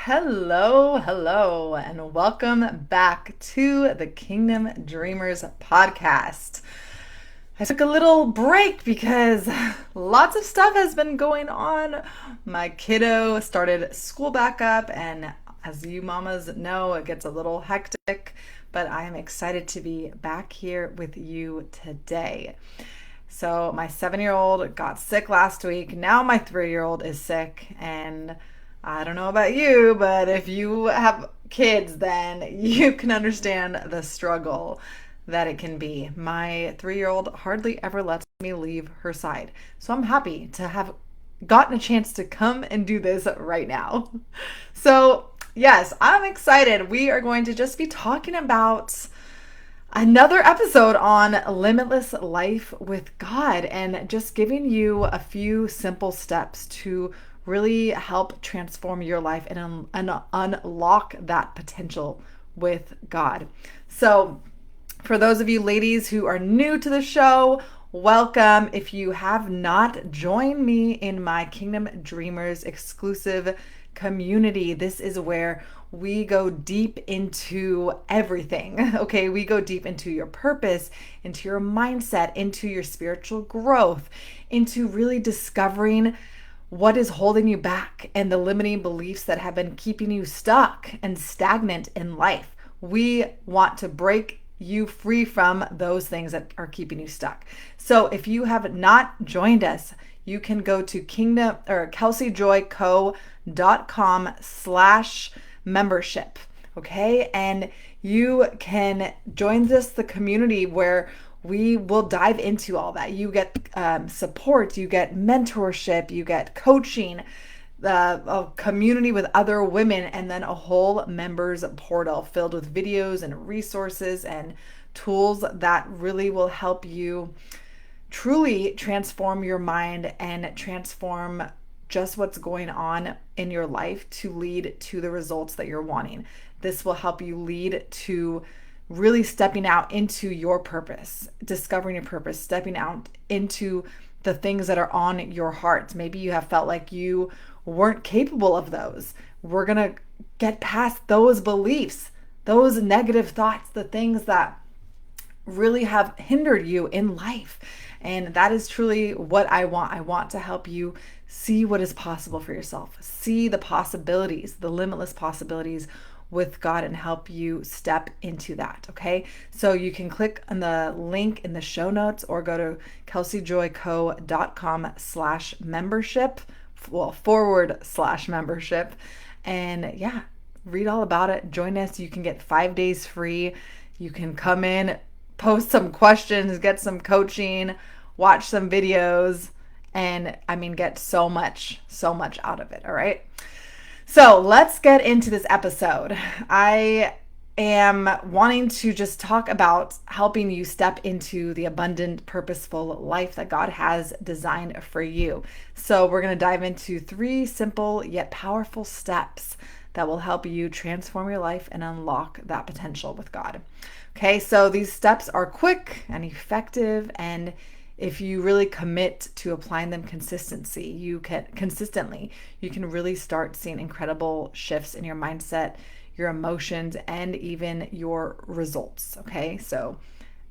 Hello, and welcome back to the Kingdom Dreamers podcast. I took a little break because lots of stuff has been going on. My kiddo started school back up, and as you mamas know, it gets a little hectic, but I am excited to be back here with you today. So, my 7-year-old got sick last week. Now, my 3-year-old is sick, and I don't know about you, but if you have kids, then you can understand the struggle that it can be. My 3-year-old hardly ever lets me leave her side. So I'm happy to have gotten a chance to come and do this right now. So, yes, I'm excited. We are going to just be talking about another episode on limitless life with God and just giving you a few simple steps to really help transform your life and unlock that potential with God. So, for those of you ladies who are new to the show, welcome. If you have not joined me in my Kingdom Dreamers exclusive community, this is where we go deep into everything. Okay, we go deep into your purpose, into your mindset, into your spiritual growth, into really discovering what is holding you back and the limiting beliefs that have been keeping you stuck and stagnant in life. We want to break you free from those things that are keeping you stuck. So if you have not joined us, you can go to kelseyjoyco.com/membership. Okay. And you can join the community where we will dive into all that. You get support, you get mentorship, you get coaching, a community with other women, and then a whole members portal filled with videos and resources and tools that really will help you truly transform your mind and transform just what's going on in your life to lead to the results that you're wanting. This will help you lead to really stepping out into your purpose, discovering your purpose, stepping out into the things that are on your heart. Maybe you have felt like you weren't capable of those. We're going to get past those beliefs, those negative thoughts, the things that really have hindered you in life. And that is truly what I want. I want to help you see what is possible for yourself, see the possibilities, the limitless possibilities with God, and help you step into that. Okay. So you can click on the link in the show notes or go to kelseyjoyco.com/membership, /membership. And yeah, read all about it. Join us. You can get 5 days free. You can come in, post some questions, get some coaching, watch some videos, and get so much out of it. All right. So let's get into this episode. I am wanting to just talk about helping you step into the abundant, purposeful life that God has designed for you. So we're going to dive into 3 simple yet powerful steps that will help you transform your life and unlock that potential with God. Okay, so these steps are quick and effective, and if you really commit to applying them consistently, you can really start seeing incredible shifts in your mindset, your emotions, and even your results. Okay, so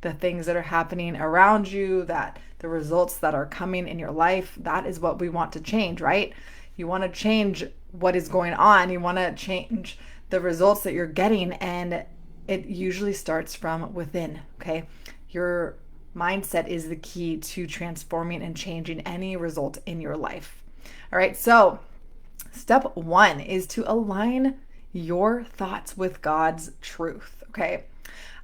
the things that are happening around you, that the results that are coming in your life, that is what we want to change, right? You want to change what is going on. You want to change the results that you're getting, and it usually starts from within. Okay, your mindset is the key to transforming and changing any result in your life. All right, so step 1 is to align your thoughts with God's truth. Okay,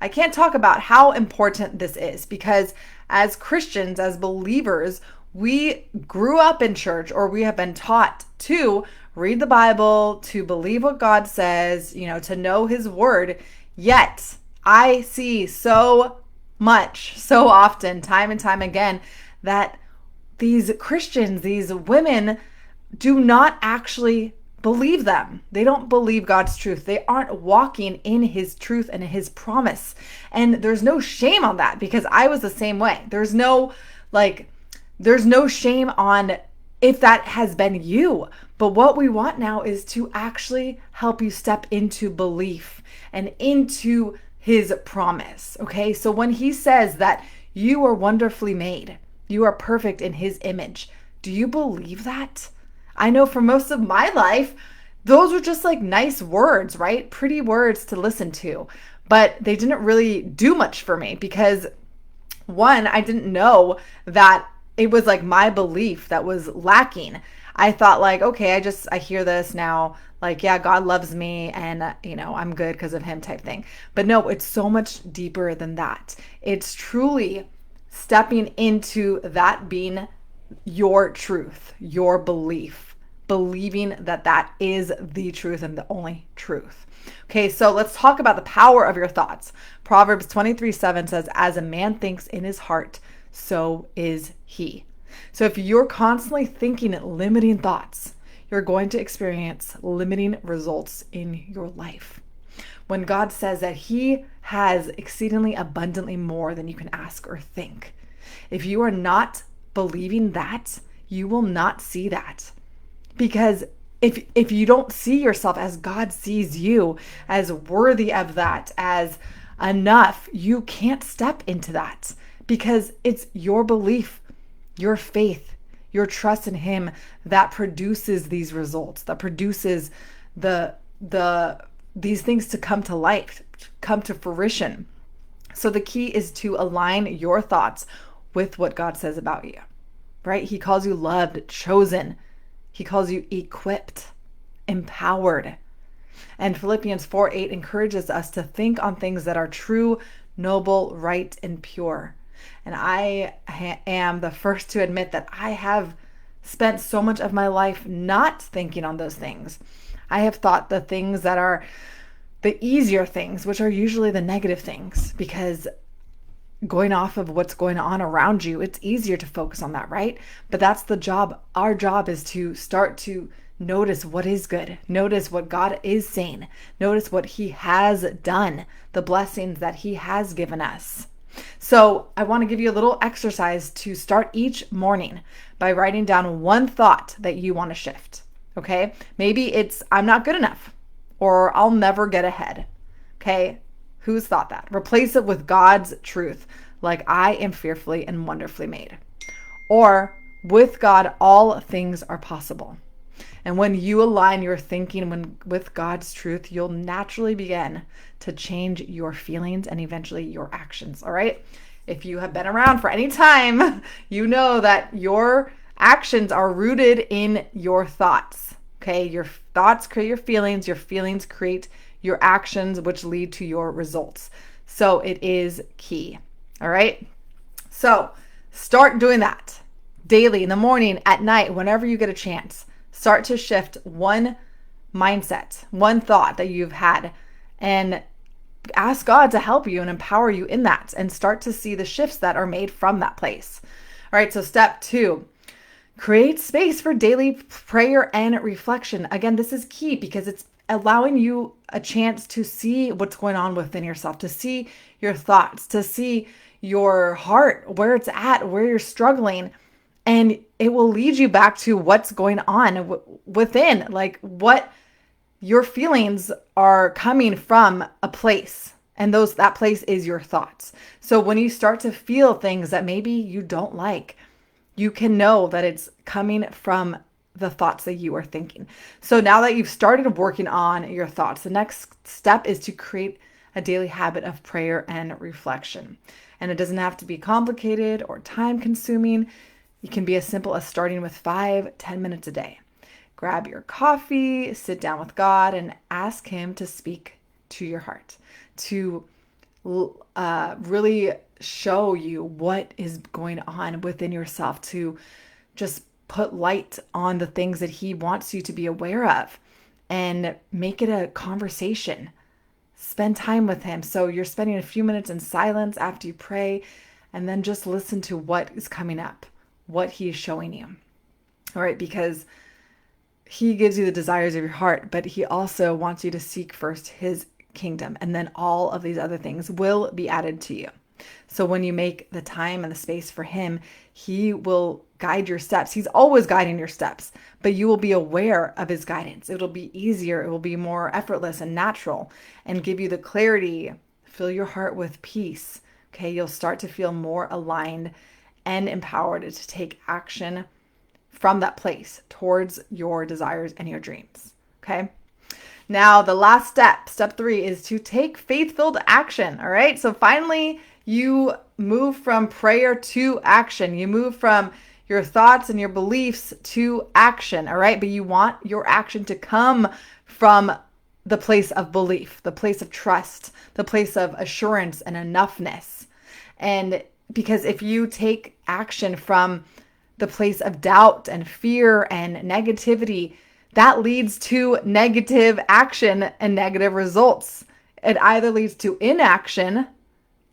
I can't talk about how important this is because as Christians, as believers, we grew up in church, or we have been taught to read the Bible, to believe what God says, to know His word. Yet I see so often, time and time again, that these Christians, these women, do not actually believe them. They don't believe God's truth. They aren't walking in His truth and His promise. And there's no shame on that, because I was the same way. There's no shame on if that has been you. But what we want now is to actually help you step into belief and into his promise. Okay. So when he says that you are wonderfully made, you are perfect in his image, do you believe that? I know for most of my life, those were just like nice words, right? Pretty words to listen to. But they didn't really do much for me because one, I didn't know that it was like my belief that was lacking. I thought like, okay, I hear this now, like, yeah, God loves me and, I'm good because of him type thing. But no, it's so much deeper than that. It's truly stepping into that being your truth, your belief, believing that that is the truth and the only truth. Okay, so let's talk about the power of your thoughts. Proverbs 23:7 says, as a man thinks in his heart, so is he. So if you're constantly thinking limiting thoughts, you're going to experience limiting results in your life. When God says that he has exceedingly abundantly more than you can ask or think, if you are not believing that, you will not see that. Because if you don't see yourself as God sees you, as worthy of that, as enough, you can't step into that because it's your belief, your faith, your trust in him that produces these results, that produces these things to come to life, come to fruition. So the key is to align your thoughts with what God says about you, right? He calls you loved, chosen. He calls you equipped, empowered. And Philippians 4:8 encourages us to think on things that are true, noble, right, and pure. And I am the first to admit that I have spent so much of my life not thinking on those things. I have thought the things that are the easier things, which are usually the negative things, because going off of what's going on around you, it's easier to focus on that, right? But that's the job. Our job is to start to notice what is good, notice what God is saying, notice what he has done, the blessings that he has given us. So I want to give you a little exercise to start each morning by writing down one thought that you want to shift. Okay. Maybe it's, I'm not good enough, or I'll never get ahead. Okay. Who's thought that? Replace it with God's truth, like I am fearfully and wonderfully made. Or with God, all things are possible. And when you align your thinking with God's truth, you'll naturally begin to change your feelings and eventually your actions. All right. If you have been around for any time, you know that your actions are rooted in your thoughts. Okay. Your thoughts create your feelings create your actions, which lead to your results. So it is key. All right. So start doing that daily, in the morning, at night, whenever you get a chance. Start to shift one mindset, one thought that you've had, and ask God to help you and empower you in that, and start to see the shifts that are made from that place. All right. So step 2, create space for daily prayer and reflection. Again, this is key because it's allowing you a chance to see what's going on within yourself, to see your thoughts, to see your heart, where it's at, where you're struggling. And it will lead you back to what's going on within, like what your feelings are coming from a place. And that place is your thoughts. So when you start to feel things that maybe you don't like, you can know that it's coming from the thoughts that you are thinking. So now that you've started working on your thoughts, the next step is to create a daily habit of prayer and reflection. And it doesn't have to be complicated or time consuming. It can be as simple as starting with 5-10 minutes a day. Grab your coffee, sit down with God, and ask him to speak to your heart, to really show you what is going on within yourself, to just put light on the things that he wants you to be aware of, and make it a conversation. Spend time with him. So you're spending a few minutes in silence after you pray, and then just listen to what is coming up, what he is showing you. All right, because he gives you the desires of your heart, but he also wants you to seek first his kingdom, and then all of these other things will be added to you. So when you make the time and the space for him, he will guide your steps. He's always guiding your steps, but you will be aware of his guidance. It'll be easier, it will be more effortless and natural and give you the clarity, fill your heart with peace. Okay, you'll start to feel more aligned and empowered to take action from that place towards your desires and your dreams. Okay. Now, the last step, step 3, is to take faith-filled action. All right. So finally, you move from prayer to action. You move from your thoughts and your beliefs to action. All right. But you want your action to come from the place of belief, the place of trust, the place of assurance and enoughness. And because if you take action from the place of doubt and fear and negativity, that leads to negative action and negative results. It either leads to inaction,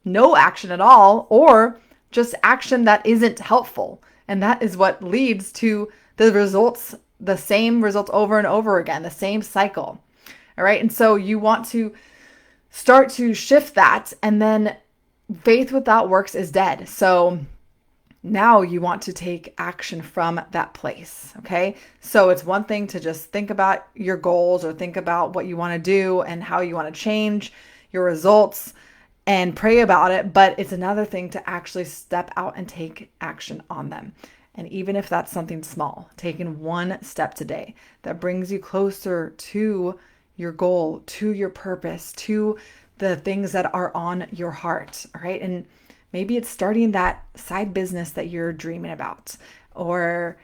no action at all, or just action that isn't helpful. And that is what leads to the results, the same results over and over again, the same cycle. All right. And so you want to start to shift that. And then faith without works is dead. So now you want to take action from that place. Okay. So it's one thing to just think about your goals or think about what you want to do and how you want to change your results and pray about it. But it's another thing to actually step out and take action on them. And even if that's something small, taking one step today that brings you closer to your goal, to your purpose, to the things that are on your heart. All right. And maybe it's starting that side business that you're dreaming about, or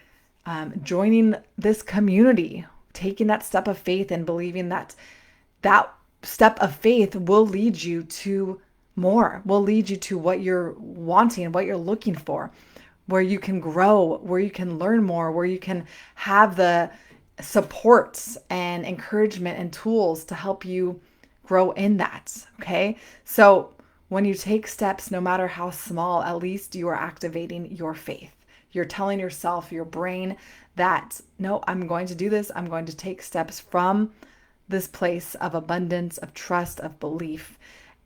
joining this community, taking that step of faith and believing that that step of faith will lead you to more, will lead you to what you're wanting, what you're looking for, where you can grow, where you can learn more, where you can have the supports and encouragement and tools to help you grow in that. Okay. So when you take steps, no matter how small, at least you are activating your faith. You're telling yourself, your brain, that, no, I'm going to do this. I'm going to take steps from this place of abundance, of trust, of belief.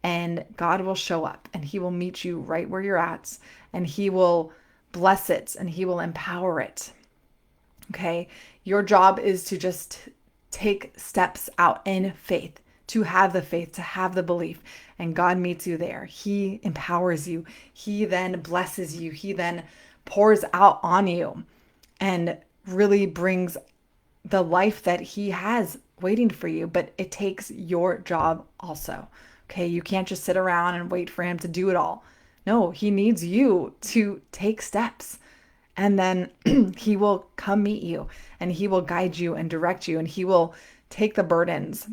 And God will show up and he will meet you right where you're at. And he will bless it and he will empower it. Okay. Your job is to just take steps out in faith, to have the faith, to have the belief, and God meets you there. He empowers you. He then blesses you. He then pours out on you and really brings the life that he has waiting for you. But it takes your job also. Okay. You can't just sit around and wait for him to do it all. No, he needs you to take steps. And then he will come meet you and he will guide you and direct you and he will take the burdens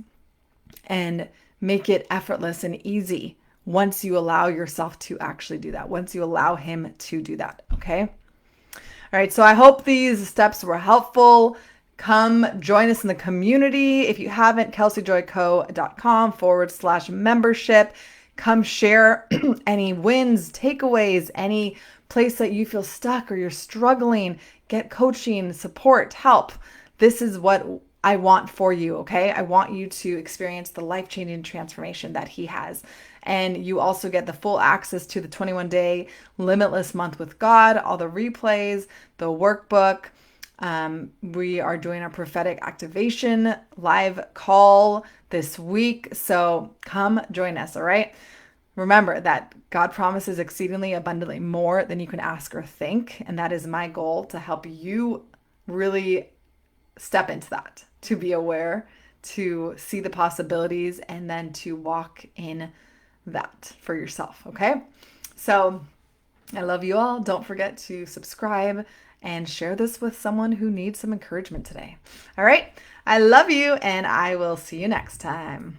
and make it effortless and easy once you allow yourself to actually do that, once you allow him to do that. Okay. All right. So I hope these steps were helpful. Come join us in the community. If you haven't, kelseyjoyco.com/membership. Come share any wins, takeaways, any place that you feel stuck or you're struggling. Get coaching, support, help. This is what I want for you, okay? I want you to experience the life-changing transformation that he has. And you also get the full access to the 21-day limitless month with God, all the replays, the workbook. We are doing our prophetic activation live call this week. So come join us, all right? Remember that God promises exceedingly abundantly more than you can ask or think. And that is my goal, to help you really step into that, to be aware, to see the possibilities, and then to walk in that for yourself. Okay. So I love you all. Don't forget to subscribe and share this with someone who needs some encouragement today. All right. I love you and I will see you next time.